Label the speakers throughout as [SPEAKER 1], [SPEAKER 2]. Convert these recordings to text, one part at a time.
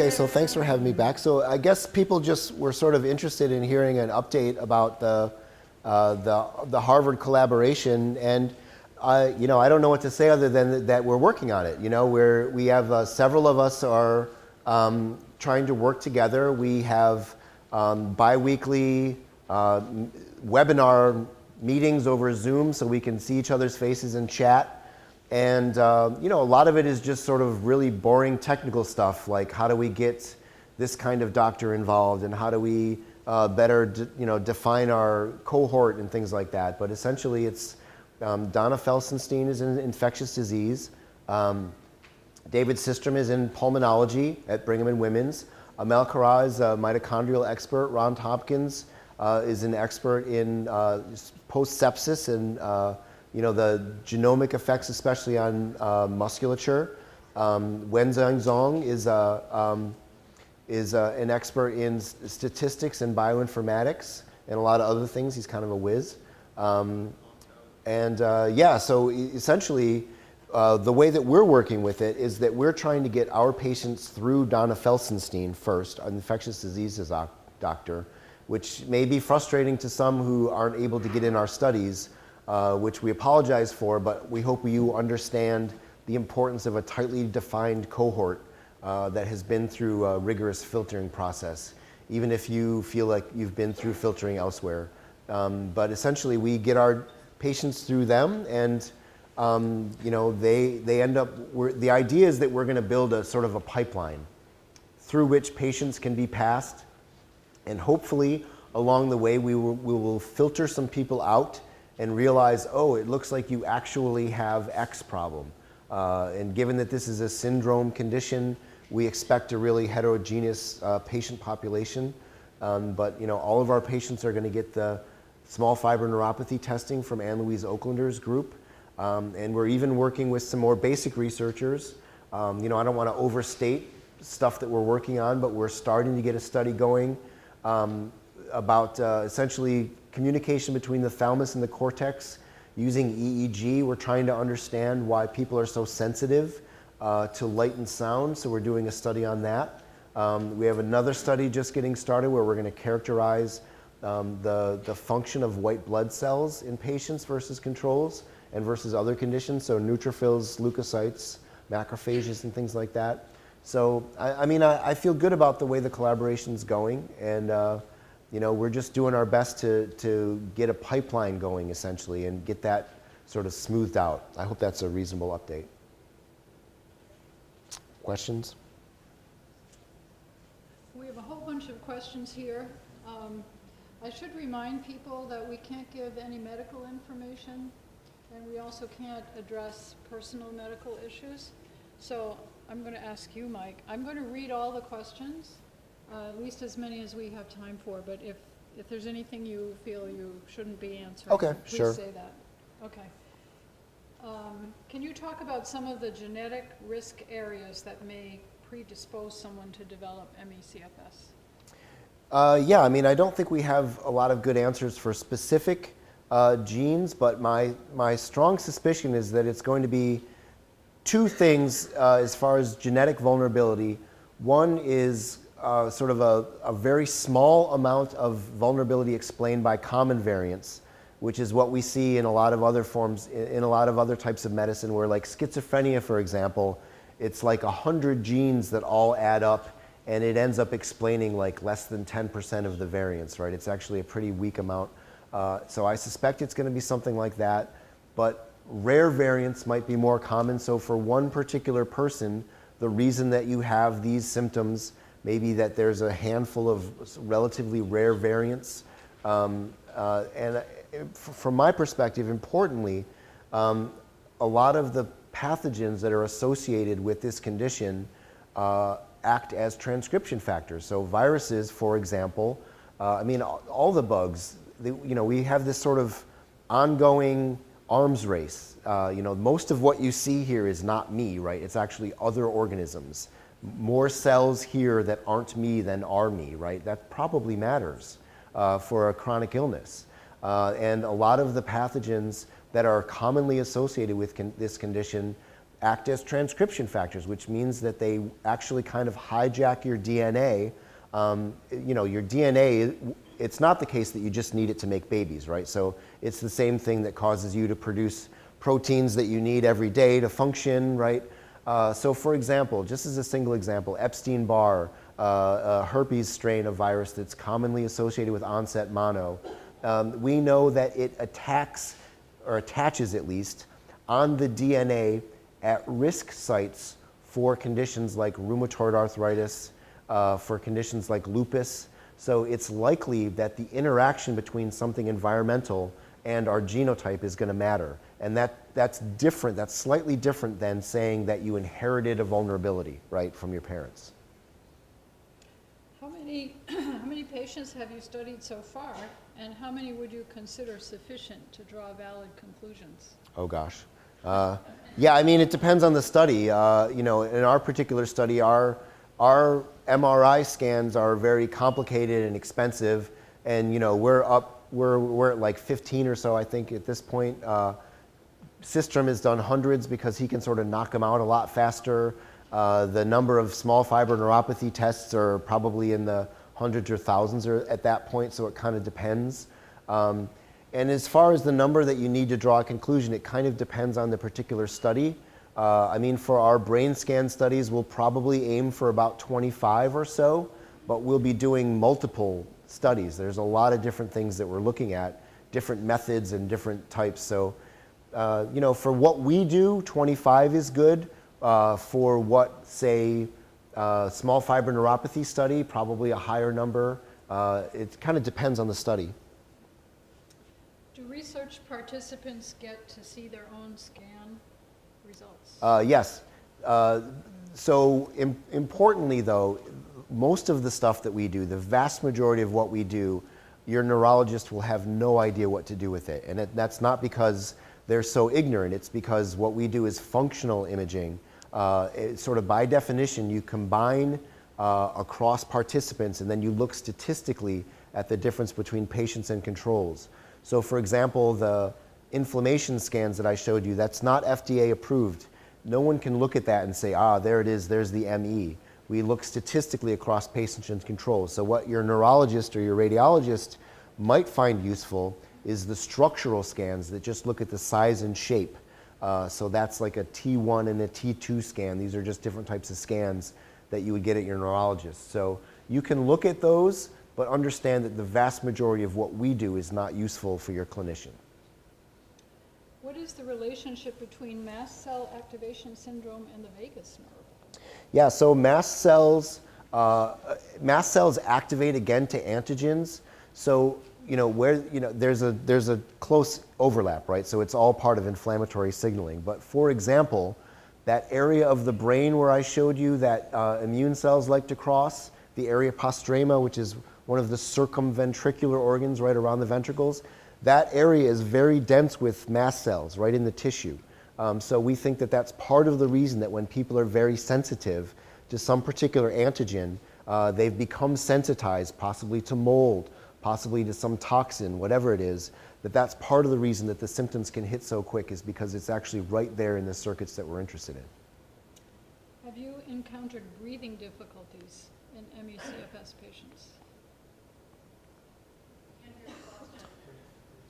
[SPEAKER 1] Okay, so thanks for having me back. So I guess people just were sort of interested in hearing an update about the Harvard collaboration, and I don't know what to say other than that we're working on it. We have several of us are trying to work together. We have bi-weekly webinar meetings over Zoom so we can see each other's faces and chat. And a lot of it is just sort of really boring technical stuff, like how do we get this kind of doctor involved, and how do we better define our cohort and things like that. But essentially it's Donna Felsenstein is in infectious disease. David Systrom is in pulmonology at Brigham and Women's. Amel Kara is a mitochondrial expert. Ron Hopkins is an expert in post-sepsis and the genomic effects, especially on musculature. Wenzhang Zhong is an expert in statistics and bioinformatics and a lot of other things. He's kind of a whiz. So essentially, the way that we're working with it is that we're trying to get our patients through Donna Felsenstein first, an infectious diseases doctor, which may be frustrating to some who aren't able to get in our studies, which we apologize for, but we hope you understand the importance of a tightly defined cohort that has been through a rigorous filtering process, even if you feel like you've been through filtering elsewhere. But essentially, we get our patients through them, and they end up, the idea is that we're going to build a sort of a pipeline through which patients can be passed, and hopefully along the way we will filter some people out and realize, oh, it looks like you actually have X problem. And given that this is a syndrome condition, we expect a really heterogeneous patient population. But all of our patients are going to get the small fiber neuropathy testing from Ann Louise Oaklander's group. And we're even working with some more basic researchers. I don't want to overstate stuff that we're working on, but we're starting to get a study going about essentially communication between the thalamus and the cortex using EEG. We're trying to understand why people are so sensitive to light and sound, so we're doing a study on that. We have another study just getting started where we're going to characterize the function of white blood cells in patients versus controls and versus other conditions, so neutrophils, leukocytes, macrophages, and things like that. So, I feel good about the way the collaboration's going, and we're just doing our best to get a pipeline going, essentially, and get that sort of smoothed out. I hope that's a reasonable update. Questions?
[SPEAKER 2] We have a whole bunch of questions here. I should remind people that we can't give any medical information, and we also can't address personal medical issues. So I'm going to ask you, Mike. I'm going to read all the questions, at least as many as we have time for, but if there's anything you feel you shouldn't be answering,
[SPEAKER 1] okay,
[SPEAKER 2] please
[SPEAKER 1] sure.
[SPEAKER 2] say that. Okay. Can you talk about some of the genetic risk areas that may predispose someone to develop ME/CFS?
[SPEAKER 1] Yeah, I don't think we have a lot of good answers for specific genes, but my strong suspicion is that it's going to be two things as far as genetic vulnerability. One is sort of a very small amount of vulnerability explained by common variants, which is what we see in a lot of other forms, in a lot of other types of medicine, where like schizophrenia, for example, it's like 100 genes that all add up, and it ends up explaining like less than 10% of the variants, right? It's actually a pretty weak amount. So I suspect it's going to be something like that, but rare variants might be more common. So for one particular person, the reason that you have these symptoms may be that there's a handful of relatively rare variants. And from my perspective, importantly, a lot of the pathogens that are associated with this condition act as transcription factors. So viruses, for example, all the bugs, we have this sort of ongoing arms race. Most of what you see here is not me, right? It's actually other organisms. More cells here that aren't me than are me, right? That probably matters for a chronic illness. And a lot of the pathogens that are commonly associated with this condition act as transcription factors, which means that they actually kind of hijack your DNA. Your DNA, it's not the case that you just need it to make babies, right? So it's the same thing that causes you to produce proteins that you need every day to function, right? So for example, just as a single example, Epstein-Barr, a herpes strain of virus that's commonly associated with onset mono, we know that it attacks, or attaches at least, on the DNA at risk sites for conditions like rheumatoid arthritis, for conditions like lupus. So it's likely that the interaction between something environmental and our genotype is going to matter. And that's different, that's slightly different than saying that you inherited a vulnerability, right, from your parents.
[SPEAKER 2] How many patients have you studied so far, and how many would you consider sufficient to draw valid conclusions?
[SPEAKER 1] Oh gosh. Yeah, I mean, it depends on the study. In our particular study, our MRI scans are very complicated and expensive, and we're at like 15 or so, I think, at this point. Systrom has done hundreds because he can sort of knock them out a lot faster. The number of small fiber neuropathy tests are probably in the hundreds or thousands at that point, so it kind of depends. And as far as the number that you need to draw a conclusion, it kind of depends on the particular study. For our brain scan studies, we'll probably aim for about 25 or so, but we'll be doing multiple studies. There's a lot of different things that we're looking at, different methods and different types. So, for what we do, 25 is good. For what, say, small fiber neuropathy study, probably a higher number. It kind of depends on the study.
[SPEAKER 2] Do research participants get to see their own scan results?
[SPEAKER 1] Yes. Importantly, though, most of the stuff that we do, the vast majority of what we do, your neurologist will have no idea what to do with it. And that's not because they're so ignorant. It's because what we do is functional imaging. Sort of by definition, you combine across participants, and then you look statistically at the difference between patients and controls. So for example, the inflammation scans that I showed you, that's not FDA approved. No one can look at that and say, there it is, there's the ME. We look statistically across patients and controls. So what your neurologist or your radiologist might find useful is the structural scans that just look at the size and shape. So that's like a T1 and a T2 scan. These are just different types of scans that you would get at your neurologist. So you can look at those, but understand that the vast majority of what we do is not useful for your clinician.
[SPEAKER 2] What is the relationship between mast cell activation syndrome and the vagus nerve?
[SPEAKER 1] Yeah, so mast cells activate again to antigens. So there's a close overlap, right? So it's all part of inflammatory signaling. But for example, that area of the brain where I showed you that immune cells like to cross, the area postrema, which is one of the circumventricular organs right around the ventricles, that area is very dense with mast cells right in the tissue. So we think that that's part of the reason that when people are very sensitive to some particular antigen, they've become sensitized possibly to mold, possibly to some toxin, whatever it is, that's part of the reason that the symptoms can hit so quick is because it's actually right there in the circuits that we're interested in.
[SPEAKER 2] Have you encountered breathing difficulties in ME/CFS patients?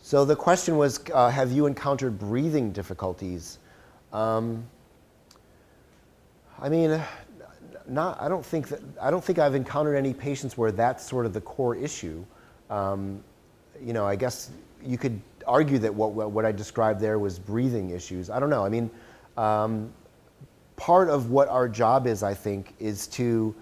[SPEAKER 1] So the question was, have you encountered breathing difficulties? I don't think I've encountered any patients where that's sort of the core issue. I guess you could argue that what I described there was breathing issues. I don't know. Part of what our job is, I think, is to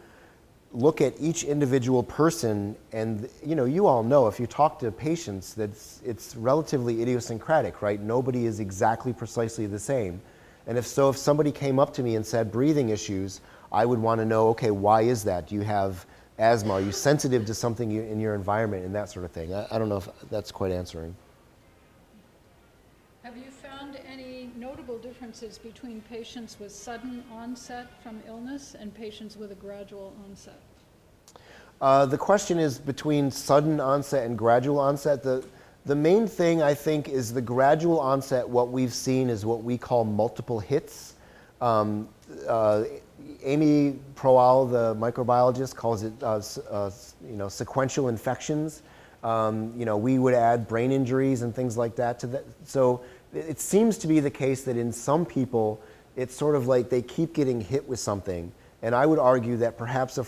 [SPEAKER 1] look at each individual person, and you all know if you talk to patients that it's relatively idiosyncratic, right? Nobody is exactly precisely the same. And if somebody came up to me and said breathing issues, I would want to know, okay, why is that? Do you have asthma? Are you sensitive to something in your environment and that sort of thing? I don't know if that's quite answering.
[SPEAKER 2] Have you found any notable differences between patients with sudden onset from illness and patients with a gradual onset?
[SPEAKER 1] The question is between sudden onset and gradual onset. The main thing, I think, is the gradual onset. What we've seen is what we call multiple hits. Amy Proal, the microbiologist, calls it sequential infections. We would add brain injuries and things like that to that. So it seems to be the case that in some people, it's sort of like they keep getting hit with something. And I would argue that perhaps a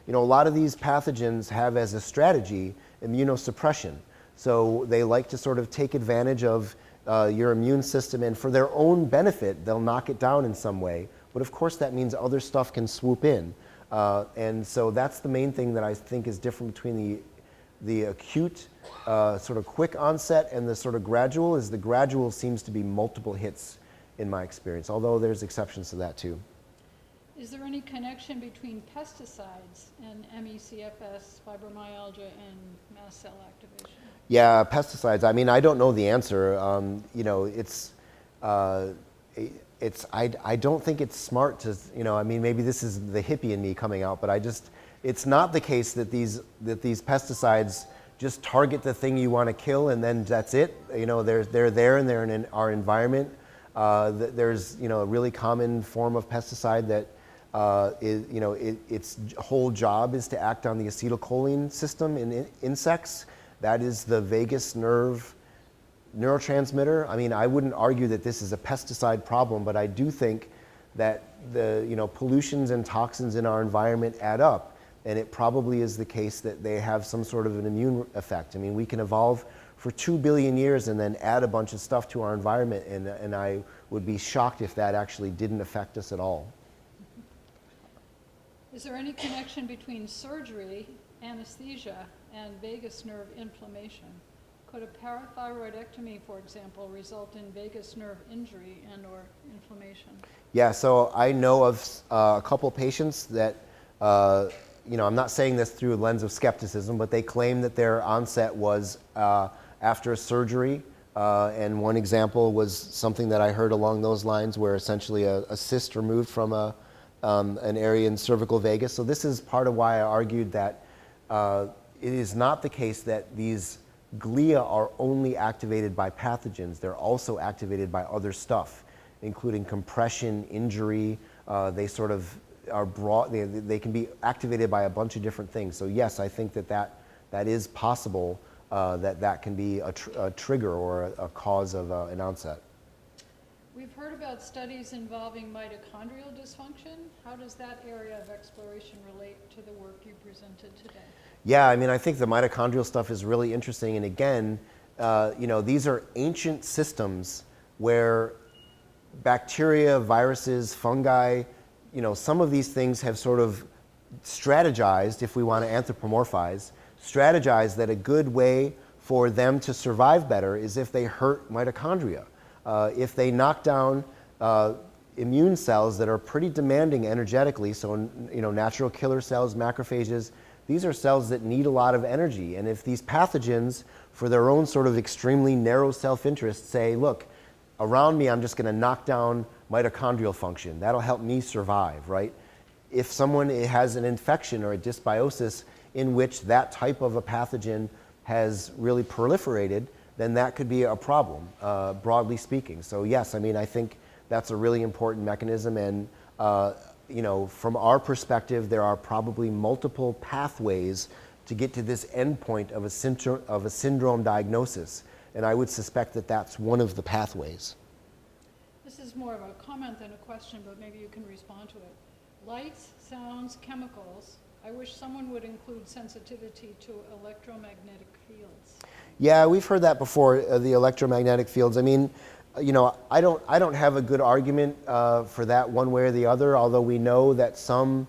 [SPEAKER 1] lot of these pathogens have as a strategy immunosuppression. So they like to sort of take advantage of your immune system, and for their own benefit, they'll knock it down in some way. But of course, that means other stuff can swoop in. And so that's the main thing that I think is different between the acute sort of quick onset and the sort of gradual. Is the gradual seems to be multiple hits in my experience, although there's exceptions to that too.
[SPEAKER 2] Is there any connection between pesticides and ME, CFS, fibromyalgia, and mast cell activation?
[SPEAKER 1] Yeah, pesticides. I mean, I don't know the answer. I don't think it's smart to, maybe this is the hippie in me coming out, but it's not the case that these pesticides just target the thing you want to kill and then that's it. They're there and they're in our environment. There's, a really common form of pesticide that its whole job is to act on the acetylcholine system in insects. That is the vagus nerve neurotransmitter. I mean, I wouldn't argue that this is a pesticide problem, but I do think that the pollutions and toxins in our environment add up, and it probably is the case that they have some sort of an immune effect. I mean, we can evolve for 2 billion years and then add a bunch of stuff to our environment, and I would be shocked if that actually didn't affect us at all.
[SPEAKER 2] Is there any connection between surgery, anesthesia, and vagus nerve inflammation? Could a parathyroidectomy, for example, result in vagus nerve injury and or inflammation? Yeah, so I know of a couple patients that, I'm not saying this through a lens of skepticism, but they claim that their onset was after a surgery. And one example was something that I heard along those lines where essentially a cyst removed from an area in cervical vagus. So this is part of why I argued that it is not the case that these glia are only activated by pathogens. They're also activated by other stuff, including compression, injury. They sort of are broad. They can be activated by a bunch of different things. So yes, I think that is possible, that can be a trigger or a cause of an onset. We've heard about studies involving mitochondrial dysfunction. How does that area of exploration relate to the work you presented today? Yeah, I mean, I think the mitochondrial stuff is really interesting. And again, these are ancient systems where bacteria, viruses, fungi, some of these things have sort of strategized, if we want to anthropomorphize, strategized that a good way for them to survive better is if they hurt mitochondria. If they knock down immune cells that are pretty demanding energetically, so natural killer cells, macrophages, these are cells that need a lot of energy. And if these pathogens, for their own sort of extremely narrow self-interest, say, look, around me I'm just going to knock down mitochondrial function. That'll help me survive, right? If someone has an infection or a dysbiosis in which that type of a pathogen has really proliferated, then that could be a problem, broadly speaking. So yes, I mean, I think that's a really important mechanism, and from our perspective, there are probably multiple pathways to get to this endpoint of a syndrome diagnosis, and I would suspect that that's one of the pathways. This is more of a comment than a question, but maybe you can respond to it. Lights, sounds, chemicals. I wish someone would include sensitivity to electromagnetic fields. Yeah, we've heard that before, the electromagnetic fields. I mean, I don't have a good argument for that one way or the other, although we know that some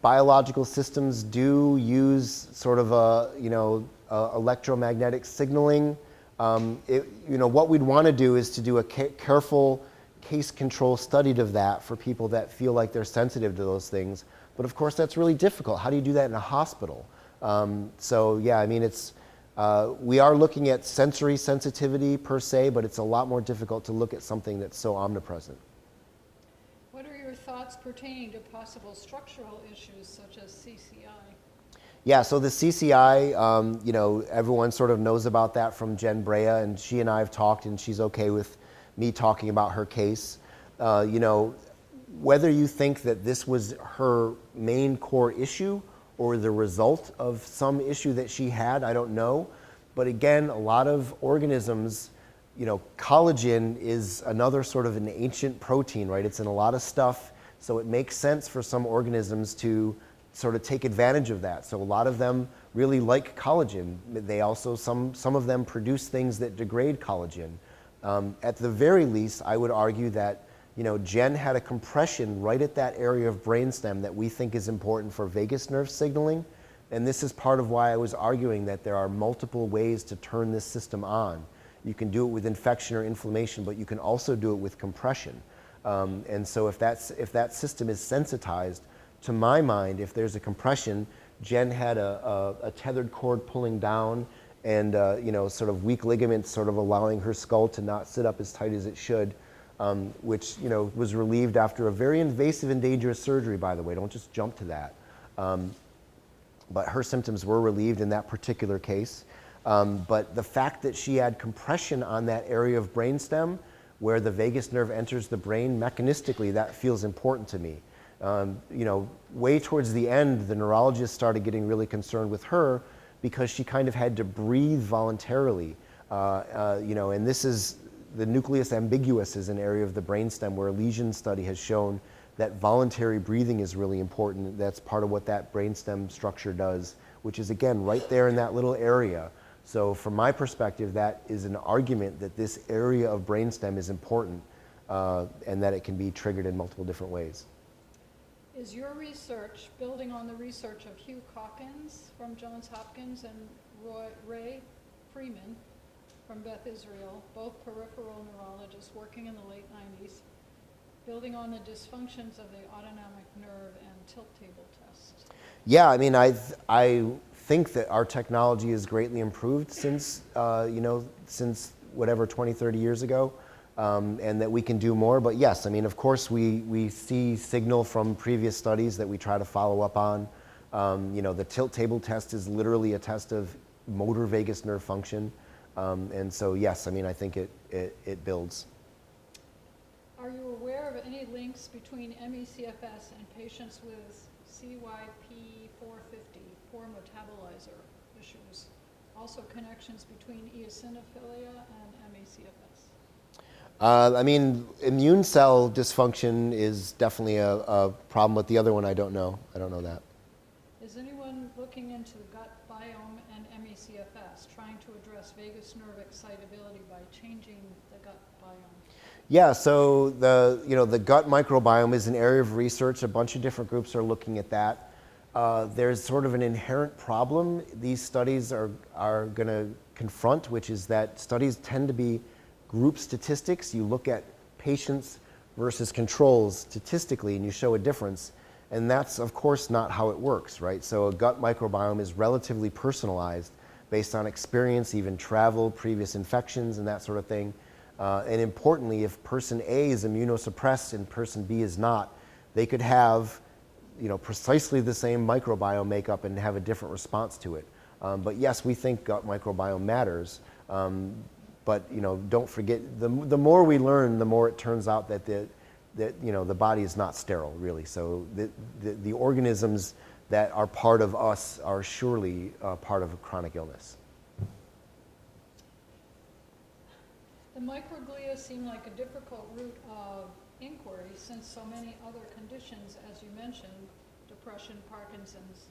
[SPEAKER 2] biological systems do use sort of electromagnetic signaling. What we'd want to do is to do a careful case control study of that for people that feel like they're sensitive to those things. But of course, that's really difficult. How do you do that in a hospital? So yeah, I mean, we are looking at sensory sensitivity per se, but it's a lot more difficult to look at something that's so omnipresent. What are your thoughts pertaining to possible structural issues such as CCI? Yeah, so the CCI, everyone sort of knows about that from Jen Brea, and she and I have talked, and she's okay with me talking about her case.
[SPEAKER 1] You know, whether you think that this was her main core issue or the result of some issue that she had, I don't know. But again, a lot of organisms, you know, collagen is another sort of an ancient protein, right? It's in a lot of stuff, so it makes sense for some organisms to sort of take advantage of that. So a lot of them really like collagen. They also, some of them produce things that degrade collagen. At the very least, I would argue that, you know, Jen had a compression right at that area of brainstem that we think is important for vagus nerve signaling. And this is part of why I was arguing that there are multiple ways to turn this system on. You can do it with infection or inflammation, but you can also do it with compression. And so if that system is sensitized, to my mind, if there's a compression, Jen had a tethered cord pulling down and you know, sort of weak ligaments sort of allowing her skull to not sit up as tight as it should, which, you know, was relieved after a very invasive and dangerous surgery, by the way. Don't just jump to that. But her symptoms were relieved in that particular case. But the fact that she had compression on that area of brainstem where the vagus nerve enters the brain, mechanistically, that feels important to me. You know, way towards the end, the neurologist started getting really concerned with her because she kind of had to breathe voluntarily. You know, and this is, the nucleus ambiguus is an area of the brainstem where a lesion study has shown that voluntary breathing is really important. That's part of what that brainstem structure does, which is, again, right there in that little area. So from my perspective, that is an argument that this area of brainstem is important and that it can be triggered in multiple different ways.
[SPEAKER 2] Is your research building on the research of Hugh Calkins from Johns Hopkins and Ray Freeman from Beth Israel, both peripheral neurologists working in the late 90s, building on the dysfunctions of the autonomic nerve and tilt table test?
[SPEAKER 1] Yeah, I mean, I think that our technology has greatly improved since, you know, since whatever, 20, 30 years ago, and that we can do more. But yes, I mean, of course, we see signal from previous studies that we try to follow up on. You know, the tilt table test is literally a test of motor vagus nerve function. And so, yes, I mean, I think it builds.
[SPEAKER 2] Are you aware of any links between ME/CFS and patients with CYP450, poor metabolizer issues? Also connections between eosinophilia and ME/CFS?
[SPEAKER 1] I mean, immune cell dysfunction is definitely a problem, but the other one I don't know. I don't know that.
[SPEAKER 2] Is anyone looking into the gut biome and ME/CFS, trying to address vagus nerve excitability by changing the gut biome?
[SPEAKER 1] Yeah, so the gut microbiome is an area of research. A bunch of different groups are looking at that. There's sort of an inherent problem these studies are going to confront, which is that studies tend to be group statistics. You look at patients versus controls statistically and you show a difference. And that's, of course, not how it works, right? So a gut microbiome is relatively personalized based on experience, even travel, previous infections, and that sort of thing. And importantly, if person A is immunosuppressed and person B is not, they could have, you know, precisely the same microbiome makeup and have a different response to it. But yes, we think gut microbiome matters. But you know, don't forget, the more we learn, the more it turns out that you know, the body is not sterile, really. So the organisms that are part of us are surely part of a chronic illness.
[SPEAKER 2] The microglia seem like a difficult route of inquiry since so many other conditions, as you mentioned, depression, Parkinson's,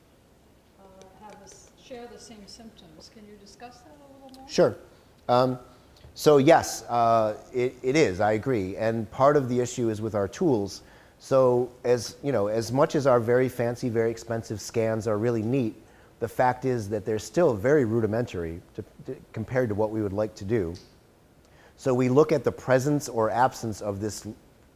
[SPEAKER 2] share the same symptoms. Can you discuss that a little more?
[SPEAKER 1] Sure. So yes, it is, I agree. And part of the issue is with our tools. So as, you know, as much as our very fancy, very expensive scans are really neat, the fact is that they're still very rudimentary compared to what we would like to do. So we look at the presence or absence of this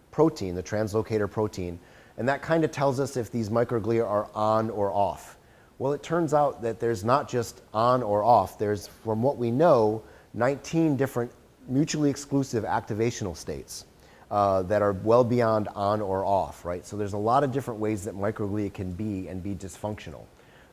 [SPEAKER 1] protein, the translocator protein, and that kind of tells us if these microglia are on or off. Well, it turns out that there's not just on or off. There's, from what we know, 19 different mutually exclusive activational states that are well beyond on or off, right? So there's a lot of different ways that microglia can be and be dysfunctional.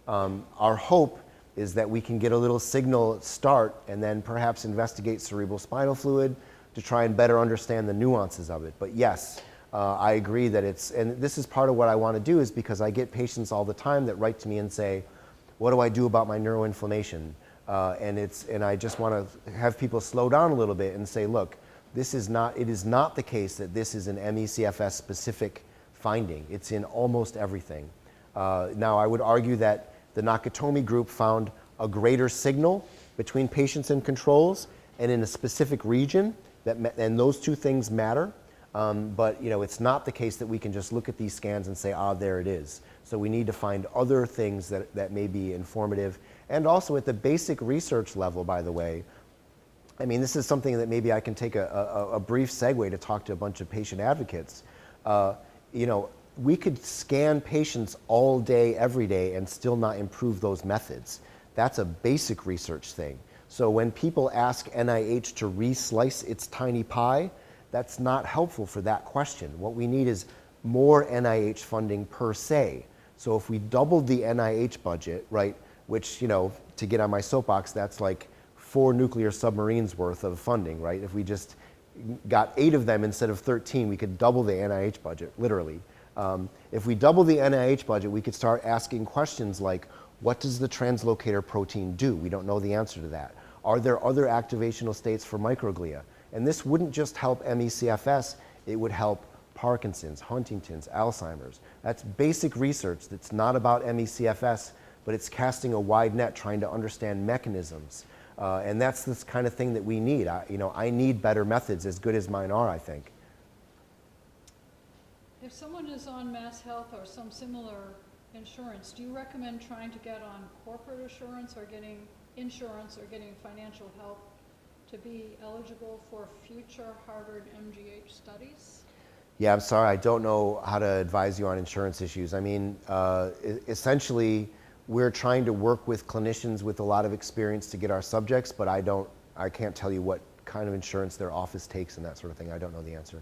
[SPEAKER 1] Our hope is that we can get a little signal start and then perhaps investigate cerebral spinal fluid, to try and better understand the nuances of it. But yes, I agree that and this is part of what I want to do, is because I get patients all the time that write to me and say, what do I do about my neuroinflammation? And I just want to have people slow down a little bit and say, look, it is not the case that this is an ME/CFS specific finding. It's in almost everything. Now, I would argue that the Nakatomi group found a greater signal between patients and controls and in a specific region, and those two things matter. But it's not the case that we can just look at these scans and say, there it is. So we need to find other things that may be informative. And also at the basic research level, by the way, I mean, this is something that maybe I can take a brief segue to talk to a bunch of patient advocates. We could scan patients all day, every day, and still not improve those methods. That's a basic research thing. So when people ask NIH to re-slice its tiny pie, that's not helpful for that question. What we need is more NIH funding per se. So if we doubled the NIH budget, right, which, to get on my soapbox, that's like 4 nuclear submarines worth of funding, right? If we just got 8 of them instead of 13, we could double the NIH budget, literally. If we double the NIH budget, we could start asking questions like, what does the translocator protein do? We don't know the answer to that. Are there other activational states for microglia? And this wouldn't just help ME/CFS, it would help Parkinson's, Huntington's, Alzheimer's. That's basic research that's not about ME/CFS, but it's casting a wide net trying to understand mechanisms. And that's this kind of thing that we need. I need better methods, as good as mine are, I think.
[SPEAKER 2] If someone is on Mass Health or some similar insurance, do you recommend trying to get on corporate insurance or getting insurance or getting financial help to be eligible for future Harvard MGH studies?
[SPEAKER 1] Yeah, I'm sorry, I don't know how to advise you on insurance issues. I mean, essentially, we're trying to work with clinicians with a lot of experience to get our subjects, but I can't tell you what kind of insurance their office takes and that sort of thing. I don't know the answer.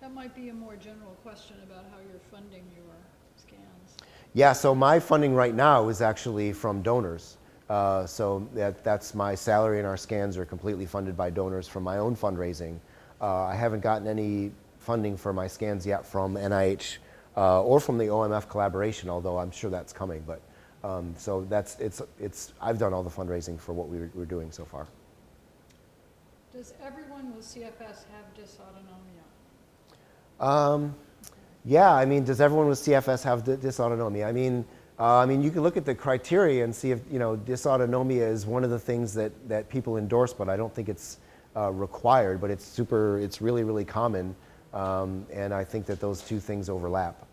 [SPEAKER 2] That might be a more general question about how you're funding your scans.
[SPEAKER 1] Yeah, so my funding right now is actually from donors. So that's my salary, and our scans are completely funded by donors from my own fundraising. I haven't gotten any funding for my scans yet from NIH or from the OMF collaboration, although I'm sure that's coming. But so I've done all the fundraising for what we're doing so far.
[SPEAKER 2] Does everyone with CFS have dysautonomia?
[SPEAKER 1] Yeah, I mean, does everyone with CFS have dysautonomia? I mean, you can look at the criteria and see if, dysautonomia is one of the things that people endorse, but I don't think it's required, but it's really, really common. And I think that those two things overlap.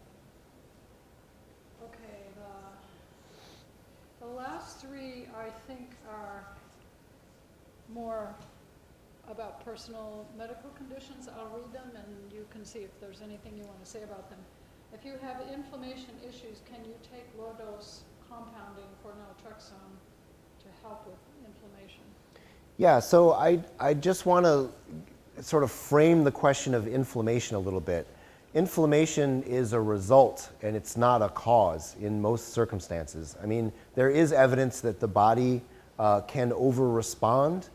[SPEAKER 2] Okay, the last 3 I think are more about personal medical conditions. I'll read them and you can see if there's anything you want to say about them. If you have inflammation issues, can you take low-dose compounding for naltrexone to help with inflammation?
[SPEAKER 1] Yeah, so I just want to sort of frame the question of inflammation a little bit. Inflammation is a result and it's not a cause in most circumstances. I mean, there is evidence that the body can over-respond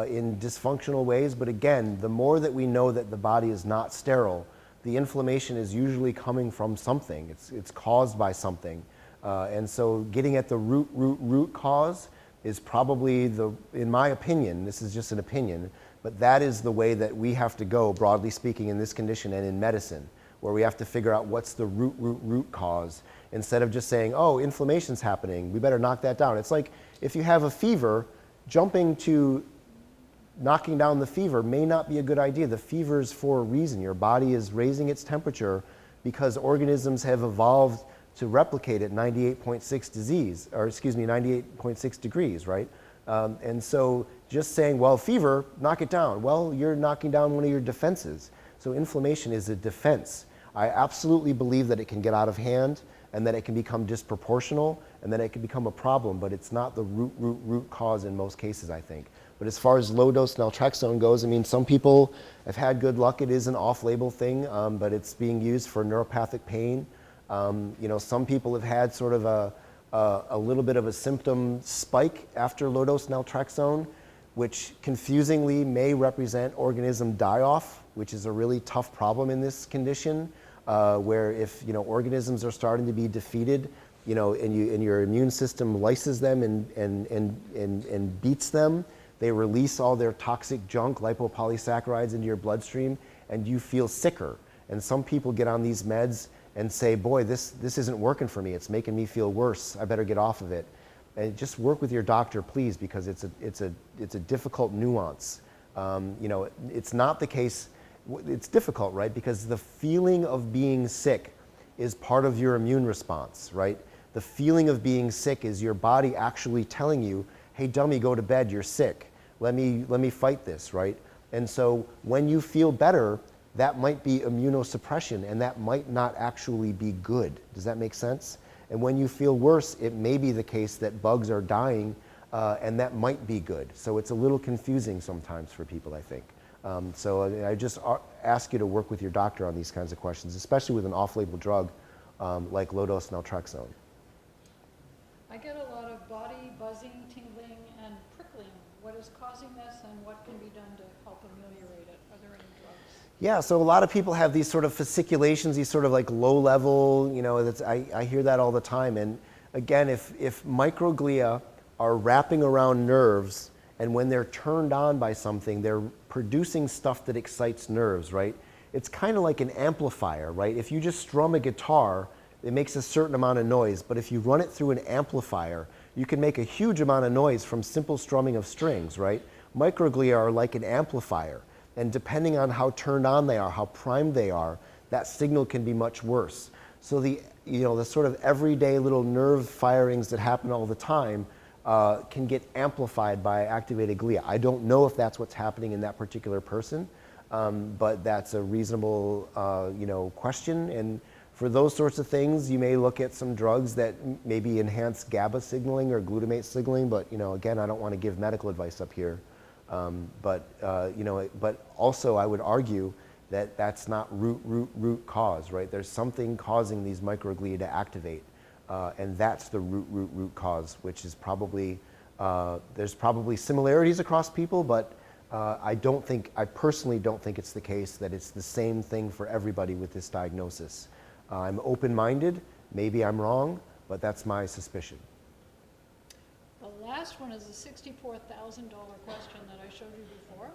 [SPEAKER 1] in dysfunctional ways, but again, the more that we know that the body is not sterile, the inflammation is usually coming from something. It's caused by something. And so getting at the root cause is probably in my opinion, this is just an opinion, but that is the way that we have to go, broadly speaking, in this condition and in medicine, where we have to figure out what's the root cause, instead of just saying, oh, inflammation's happening, we better knock that down. It's like if you have a fever, jumping to knocking down the fever may not be a good idea. The fever is for a reason. Your body is raising its temperature because organisms have evolved to replicate at 98.6 degrees, right? And so just saying, well, fever, knock it down. Well, you're knocking down one of your defenses. So inflammation is a defense. I absolutely believe that it can get out of hand and that it can become disproportional and that it can become a problem, but it's not the root cause in most cases, I think. But as far as low-dose naltrexone goes, I mean, some people have had good luck. It is an off-label thing, but it's being used for neuropathic pain. Some people have had sort of a little bit of a symptom spike after low-dose naltrexone. which confusingly may represent organism die-off, which is a really tough problem in this condition, where if organisms are starting to be defeated, and your immune system lyses them and beats them, they release all their toxic junk, lipopolysaccharides, into your bloodstream, and you feel sicker. And some people get on these meds and say, boy, this isn't working for me. It's making me feel worse. I better get off of it. And just work with your doctor, please, because it's a difficult nuance. It's not the case. It's difficult, right? Because the feeling of being sick is part of your immune response, right? The feeling of being sick is your body actually telling you, hey, dummy, go to bed, you're sick. Let me fight this, right? And so when you feel better, that might be immunosuppression, and that might not actually be good. Does that make sense? And when you feel worse, it may be the case that bugs are dying, and that might be good. So it's a little confusing sometimes for people, I think. So I just ask you to work with your doctor on these kinds of questions, especially with an off-label drug like low-dose naltrexone.
[SPEAKER 2] I get a lot of body buzzing, tingling, and prickling. What is causing this, and what can be done to help ameliorate it? Are there any drugs?
[SPEAKER 1] Yeah, so a lot of people have these sort of fasciculations, these sort of like low level, I hear that all the time. And again, if microglia are wrapping around nerves, and when they're turned on by something, they're producing stuff that excites nerves, right? It's kind of like an amplifier, right? If you just strum a guitar, it makes a certain amount of noise, but if you run it through an amplifier, you can make a huge amount of noise from simple strumming of strings, right? Microglia are like an amplifier, and depending on how turned on they are, how primed they are, that signal can be much worse. So the sort of everyday little nerve firings that happen all the time can get amplified by activated glia. I don't know if that's what's happening in that particular person, but that's a reasonable question. And for those sorts of things, you may look at some drugs that maybe enhance GABA signaling or glutamate signaling, but again, I don't want to give medical advice up here. But also I would argue that that's not root cause, right? There's something causing these microglia to activate, and that's the root cause, which is probably, there's probably similarities across people, but I personally don't think it's the case that it's the same thing for everybody with this diagnosis. I'm open-minded, maybe I'm wrong, but that's my suspicion.
[SPEAKER 2] The last one is a $64,000 question that I showed you before.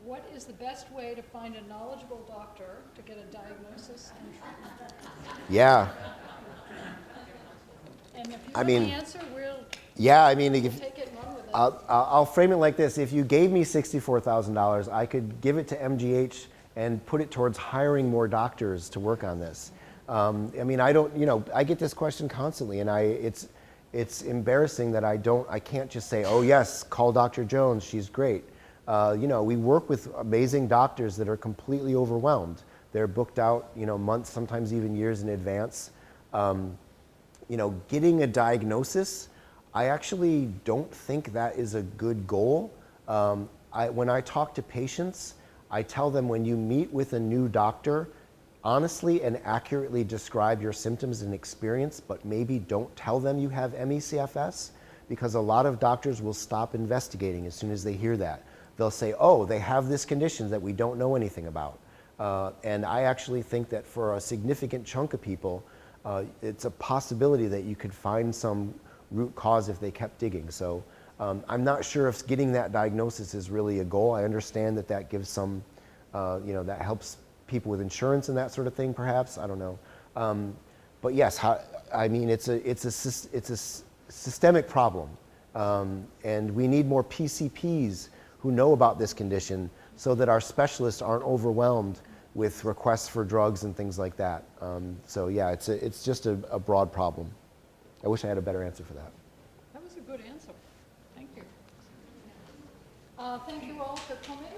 [SPEAKER 2] What is the best way to find a knowledgeable doctor to get a diagnosis and treatment?
[SPEAKER 1] Yeah.
[SPEAKER 2] And if you have the answer, we'll take it and run with it.
[SPEAKER 1] I'll frame it like this. If you gave me $64,000, I could give it to MGH and put it towards hiring more doctors to work on this. I get this question constantly, and it's embarrassing that I can't just say, oh yes, call Dr. Jones, she's great. We work with amazing doctors that are completely overwhelmed. They're booked out, months, sometimes even years in advance. Getting a diagnosis, I actually don't think that is a good goal. When I talk to patients, I tell them when you meet with a new doctor, honestly and accurately describe your symptoms and experience, but maybe don't tell them you have ME/CFS, because a lot of doctors will stop investigating as soon as they hear that. They'll say, oh, they have this condition that we don't know anything about. And I actually think that for a significant chunk of people, it's a possibility that you could find some root cause if they kept digging. So I'm not sure if getting that diagnosis is really a goal. I understand that gives some, that helps people with insurance and that sort of thing, perhaps. I don't know. But yes, it's a systemic problem. And we need more PCPs who know about this condition so that our specialists aren't overwhelmed with requests for drugs and things like that. So yeah, it's just a broad problem. I wish I had a better answer for that.
[SPEAKER 2] That was a good answer. Thank you. Thank you all for coming.